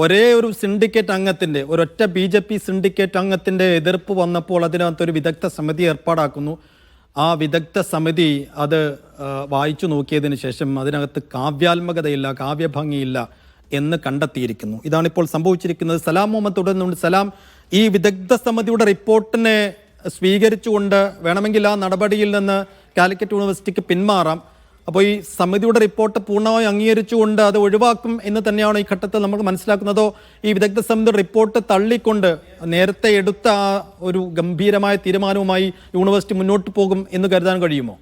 ഒരേ ഒരു സിൻഡിക്കേറ്റ് അംഗത്തിൻ്റെ ഒരൊറ്റ BJP സിൻഡിക്കേറ്റ് അംഗത്തിൻ്റെ എതിർപ്പ് വന്നപ്പോൾ അതിനകത്തൊരു വിദഗ്ധ സമിതി ഏർപ്പാടാക്കുന്നു. ആ വിദഗ്ധ സമിതി അത് വായിച്ചു നോക്കിയതിന് ശേഷം അതിനകത്ത് കാവ്യാത്മകതയില്ല, കാവ്യഭംഗിയില്ല എന്ന് കണ്ടെത്തിയിരിക്കുന്നു. ഇതാണിപ്പോൾ സംഭവിച്ചിരിക്കുന്നത്. സലാം മുഹമ്മദ് തുടരുന്നുണ്ട്. സലാം, ഈ വിദഗ്ധ സമിതിയുടെ റിപ്പോർട്ടിനെ സ്വീകരിച്ചുകൊണ്ട് വേണമെങ്കിൽ ആ നടപടിയിൽ നിന്ന് കാലിക്കറ്റ് യൂണിവേഴ്സിറ്റിക്ക് പിന്മാറാം. അപ്പോൾ ഈ സമിതിയുടെ റിപ്പോർട്ട് പൂർണ്ണമായി അംഗീകരിച്ചുകൊണ്ട് അത് ഒഴിവാക്കും എന്ന് തന്നെയാണ് ഈ ഘട്ടത്തിൽ നമുക്ക് മനസ്സിലാക്കുന്നതോ ഈ വിദഗ്ധ സമിതി റിപ്പോർട്ട് തള്ളിക്കൊണ്ട് നേരത്തെ എടുത്ത ആ ഒരു ഗംഭീരമായ തീരുമാനവുമായി യൂണിവേഴ്സിറ്റി മുന്നോട്ട് പോകും എന്ന് കരുതാൻ കഴിയുമോ?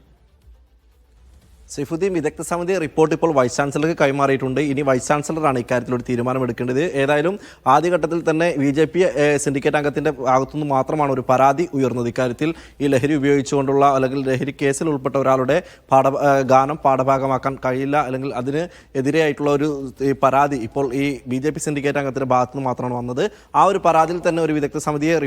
സൈഫുദ്ദീൻ, വിദഗ്ധ സമിതി റിപ്പോർട്ട് ഇപ്പോൾ വൈസ് ചാൻസലർക്ക് കൈമാറിയിട്ടുണ്ട്. ഇനി വൈസ് ചാൻസലറാണ് ഇക്കാര്യത്തിൽ ഒരു തീരുമാനമെടുക്കേണ്ടത്. ഏതായാലും ആദ്യഘട്ടത്തിൽ തന്നെ BJP സിൻഡിക്കേറ്റ് അംഗത്തിൻ്റെ ഭാഗത്തുനിന്ന് മാത്രമാണ് ഒരു പരാതി ഉയർന്നത്. ഇക്കാര്യത്തിൽ ഈ ലഹരി ഉപയോഗിച്ചുകൊണ്ടുള്ള അല്ലെങ്കിൽ ലഹരി കേസിൽ ഉൾപ്പെട്ട ഒരാളുടെ ഗാനം പാഠഭാഗമാക്കാൻ കഴിയില്ല, അല്ലെങ്കിൽ അതിന് എതിരെയായിട്ടുള്ള ഒരു പരാതി ഇപ്പോൾ ഈ BJP സിൻഡിക്കേറ്റ് അംഗത്തിൻ്റെ ഭാഗത്തുനിന്ന് മാത്രമാണ് വന്നത്. ആ ഒരു പരാതിയിൽ തന്നെ ഒരു വിദഗ്ധ സമിതിയെ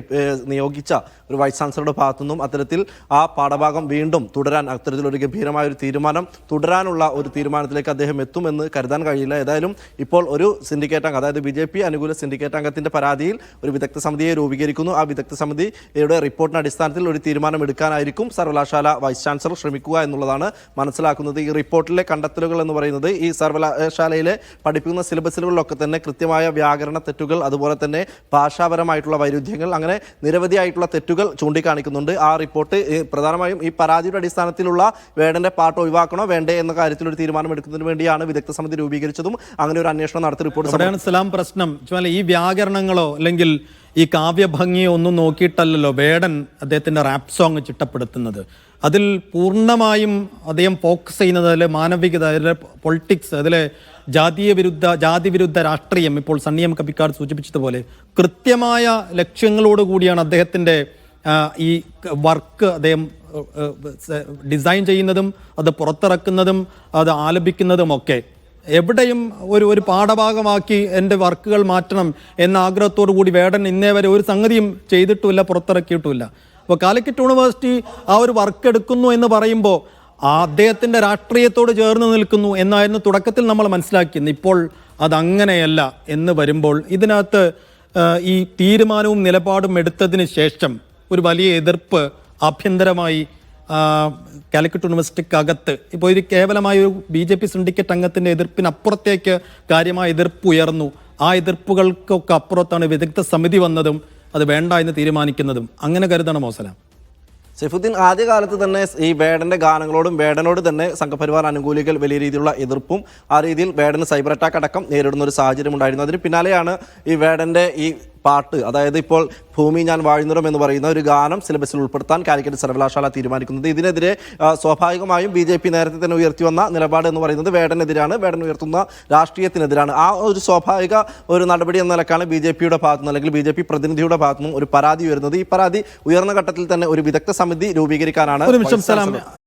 നിയോഗിച്ച ഒരു വൈസ് ചാൻസലറുടെ ഭാഗത്തുനിന്നും അത്തരത്തിൽ ആ പാഠഭാഗം വീണ്ടും തുടരാൻ അത്തരത്തിലൊരു ഗംഭീരമായ ഒരു തീരുമാനം തുടരാനുള്ള ഒരു തീരുമാനത്തിലേക്ക് അദ്ദേഹം എത്തുമെന്ന് കരുതാൻ കഴിയില്ല. ഏതായാലും ഇപ്പോൾ ഒരു സിൻഡിക്കേറ്റ് അംഗം, അതായത് BJP അനുകൂല സിൻഡിക്കേറ്റ് അംഗത്തിന്റെ പരാതിയിൽ ഒരു വിദഗ്ധ സമിതിയെ രൂപീകരിക്കുന്നു. ആ വിദഗ്ധ സമിതിയുടെ റിപ്പോർട്ടിന്റെ അടിസ്ഥാനത്തിൽ ഒരു തീരുമാനം എടുക്കാനായിരിക്കും സർവകലാശാല വൈസ് ചാൻസലർ ശ്രമിക്കുക എന്നുള്ളതാണ് മനസ്സിലാക്കുന്നത്. ഈ റിപ്പോർട്ടിലെ കണ്ടെത്തലുകൾ എന്ന് പറയുന്നത് ഈ സർവകലാശാലയിലെ പഠിപ്പിക്കുന്ന സിലബസുകളിലൊക്കെ തന്നെ കൃത്യമായ വ്യാകരണ തെറ്റുകൾ, അതുപോലെ തന്നെ ഭാഷാപരമായിട്ടുള്ള വൈരുദ്ധ്യങ്ങൾ, അങ്ങനെ നിരവധിയായിട്ടുള്ള തെറ്റുകൾ ചൂണ്ടിക്കാണിക്കുന്നുണ്ട്. ആ റിപ്പോർട്ട് പ്രധാനമായും ഈ പരാതിയുടെ അടിസ്ഥാനത്തിലുള്ള വേടന്റെ പാട്ട് ഒഴിവാക്കണം വേണ്ടേ എന്ന കാര്യത്തിൽ ഒരു തീരുമാനം എടുക്കുന്നതിന് വേണ്ടിയാണ് വിദഗ്ധ സമിതി രൂപീകരിച്ചതും അങ്ങനെ ഒരു അന്വേഷണം നടത്തി റിപ്പോർട്ട്. സലാം, പ്രശ്നം ഈ വ്യാകരണങ്ങളോ അല്ലെങ്കിൽ ഈ കാവ്യഭംഗിയോ ഒന്നും നോക്കിയിട്ടല്ലോ വേടൻ അദ്ദേഹത്തിന്റെ റാപ്പ് സോങ് ചിട്ടപ്പെടുത്തുന്നത്. അതിൽ പൂർണ്ണമായും അദ്ദേഹം ഫോക്കസ് ചെയ്യുന്നത് അതിലെ മാനവികത, അതിലെ പൊളിറ്റിക്സ്, അതിലെ ജാതി വിരുദ്ധ രാഷ്ട്രീയം. ഇപ്പോൾ സണ്ണിയം കപ്പിക്കാട് സൂചിപ്പിച്ചതുപോലെ കൃത്യമായ ലക്ഷ്യങ്ങളോട് കൂടിയാണ് അദ്ദേഹത്തിന്റെ ഈ വർക്ക് അദ്ദേഹം ഡിസൈൻ ചെയ്യുന്നതും അത് പുറത്തിറക്കുന്നതും അത് ആലപിക്കുന്നതുമൊക്കെ. എവിടെയും ഒരു പാഠഭാഗമാക്കി എൻ്റെ വർക്കുകൾ മാറ്റണം എന്ന ആഗ്രഹത്തോടു കൂടി വേടൻ ഇന്നേ വരെ ഒരു സംഗതിയും ചെയ്തിട്ടുമില്ല, പുറത്തിറക്കിയിട്ടുമില്ല. അപ്പോൾ കാലിക്കറ്റ് യൂണിവേഴ്സിറ്റി ആ ഒരു വർക്ക് എടുക്കുന്നു എന്ന് പറയുമ്പോൾ അദ്ദേഹത്തിൻ്റെ രാഷ്ട്രീയത്തോട് ചേർന്ന് നിൽക്കുന്നു എന്നായിരുന്നു തുടക്കത്തിൽ നമ്മൾ മനസ്സിലാക്കിയത്. ഇപ്പോൾ അതങ്ങനെയല്ല എന്ന് വരുമ്പോൾ ഇതിനകത്ത് ഈ തീരുമാനവും നിലപാടും എടുത്തതിന് ശേഷം ഒരു വലിയ എതിർപ്പ് ആഭ്യന്തരമായി കാലിക്കറ്റ് യൂണിവേഴ്സിറ്റിക്കകത്ത് ഇപ്പോൾ ഒരു കേവലമായ ഒരു BJP സിൻഡിക്കേറ്റ് അംഗത്തിൻ്റെ എതിർപ്പിനപ്പുറത്തേക്ക് കാര്യമായ എതിർപ്പ് ഉയർന്നു. ആ എതിർപ്പുകൾക്കൊക്കെ അപ്പുറത്താണ് വിദഗ്ധ സമിതി വന്നതും അത് വേണ്ട എന്ന് തീരുമാനിക്കുന്നതും. അങ്ങനെ കരുതണം മോസലാം. സൈഫുദ്ദീൻ, ആദ്യകാലത്ത് തന്നെ ഈ വേടന്റെ ഗാനങ്ങളോടും വേടനോട് തന്നെ സംഘപരിവാർ അനുകൂലികൾ വലിയ രീതിയിലുള്ള എതിർപ്പും ആ രീതിയിൽ വേടന് സൈബർ അറ്റാക്ക് അടക്കം നേരിടുന്ന ഒരു സാഹചര്യം ഉണ്ടായിരുന്നു. അതിന് പിന്നാലെയാണ് ഈ വേടന്റെ ഈ പാട്ട്, അതായത് ഇപ്പോൾ ഭൂമി ഞാൻ വാഴുന്നിടം എന്ന് പറയുന്ന ഒരു ഗാനം സിലബസിൽ ഉൾപ്പെടുത്താൻ കാലിക്കറ്റ് സർവകലാശാല തീരുമാനിക്കുന്നത്. ഇതിനെതിരെ സ്വാഭാവികമായും BJP നേരത്തെ തന്നെ ഉയർത്തി വന്ന നിലപാട് എന്ന് പറയുന്നത് വേടനെതിരാണ്, വേടൻ ഉയർത്തുന്ന രാഷ്ട്രീയത്തിനെതിരാണ്. ആ ഒരു സ്വാഭാവിക ഒരു നടപടി എന്ന നിലക്കാണ് BJPയുടെ ഭാഗത്തുനിന്ന് അല്ലെങ്കിൽ BJP പ്രതിനിധിയുടെ ഭാഗത്തുനിന്നും ഒരു പരാതി ഉയരുന്നത്. ഈ പരാതി ഉയർന്ന ഘട്ടത്തിൽ തന്നെ ഒരു വിദഗ്ധ സമിതി രൂപീകരിക്കാനാണ്